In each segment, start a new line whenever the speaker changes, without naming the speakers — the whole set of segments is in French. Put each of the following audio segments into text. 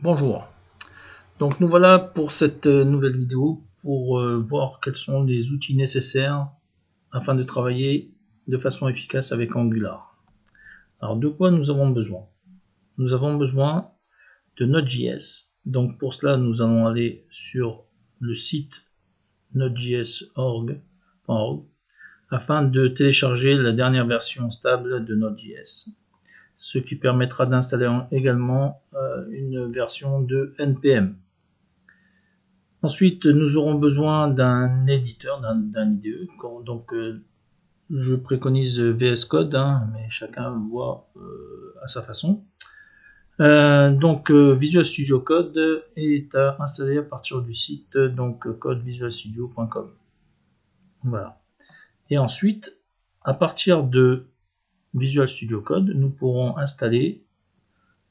Bonjour, donc nous voilà pour cette nouvelle vidéo pour voir quels sont les outils nécessaires afin de travailler de façon efficace avec Angular. Alors de quoi nous avons besoin? Nous avons besoin de Node.js. Donc pour cela nous allons aller sur le site nodejs.org afin de télécharger la dernière version stable de Node.js, ce qui permettra d'installer également une version de NPM. Ensuite, nous aurons besoin d'un éditeur, d'un IDE. Donc, je préconise VS Code, mais chacun le voit à sa façon. Visual Studio Code est à installer à partir du site codevisualstudio.com. Voilà. Et ensuite, à partir de Visual Studio Code, nous pourrons installer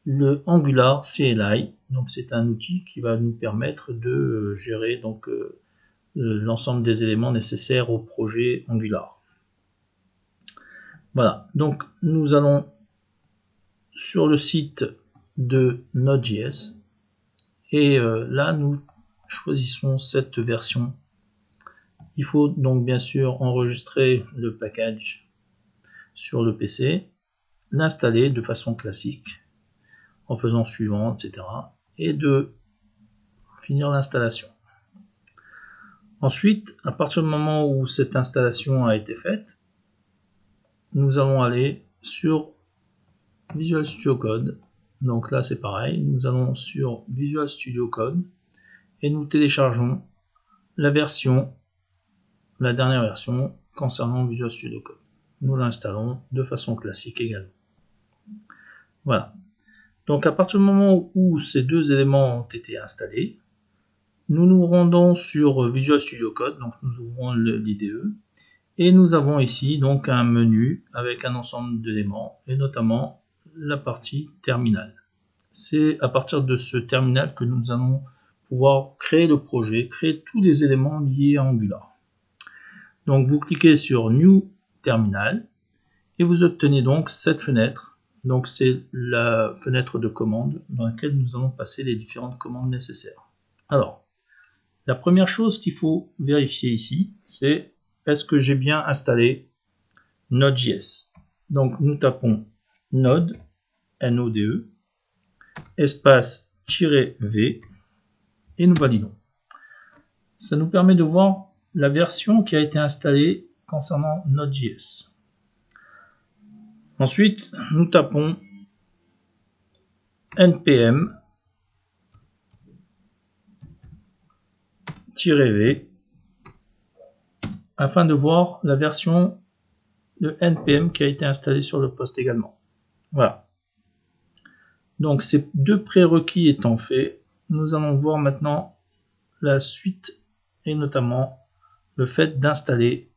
le Angular CLI. Donc c'est un outil qui va nous permettre de gérer l'ensemble des éléments nécessaires au projet Angular. Voilà, donc nous allons sur le site de Node.js et là nous choisissons cette version. Il faut donc bien sûr enregistrer le package sur le PC, l'installer de façon classique en faisant suivant, etc. et de finir l'installation. Ensuite, à partir du moment où cette installation a été faite, nous allons aller sur Visual Studio Code. Donc là c'est pareil, nous allons sur Visual Studio Code et nous téléchargeons la dernière version concernant Visual Studio Code. Nous l'installons de façon classique également. Voilà. Donc à partir du moment où ces deux éléments ont été installés, nous nous rendons sur Visual Studio Code, donc nous ouvrons l'IDE et nous avons ici donc un menu avec un ensemble d'éléments et notamment la partie terminal. C'est à partir de ce terminal que nous allons pouvoir créer le projet, créer tous les éléments liés à Angular. Donc vous cliquez sur New Terminal et vous obtenez donc cette fenêtre. Donc c'est la fenêtre de commande dans laquelle nous allons passer les différentes commandes nécessaires. Alors, la première chose qu'il faut vérifier ici, c'est est-ce que j'ai bien installé Node.js. Donc nous tapons Node, N-O-D-E, espace -V et nous validons. Ça nous permet de voir la version qui a été installée concernant Node.js. Ensuite, nous tapons npm-v afin de voir la version de npm qui a été installée sur le poste également. Voilà. Donc ces deux prérequis étant faits, nous allons voir maintenant la suite et notamment le fait d'installer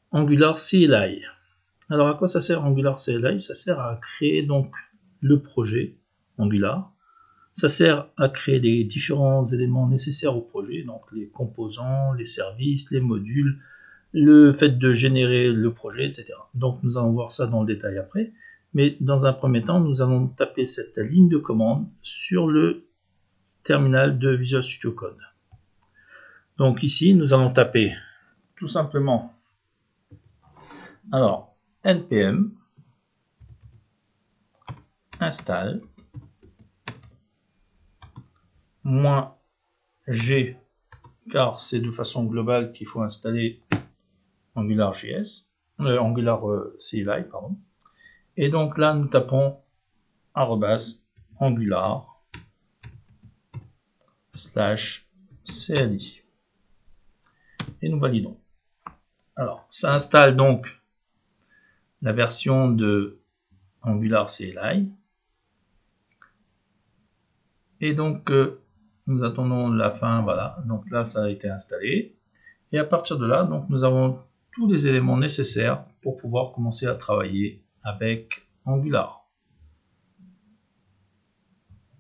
Angular CLI. Alors à quoi ça sert Angular CLI? Ça sert à créer donc le projet Angular. Ça sert à créer les différents éléments nécessaires au projet, donc les composants, les services, les modules, le fait de générer le projet, etc. Donc nous allons voir ça dans le détail après. Mais dans un premier temps, nous allons taper cette ligne de commande sur le terminal de Visual Studio Code. Donc ici, nous allons taper tout simplement npm install -g, car c'est de façon globale qu'il faut installer AngularJS, Angular CLI, pardon. Et donc là, nous tapons @angular/CLI et nous validons. Alors, ça installe donc la version de Angular CLI. Et donc, nous attendons la fin, voilà. Donc là, ça a été installé. Et à partir de là, donc, nous avons tous les éléments nécessaires pour pouvoir commencer à travailler avec Angular.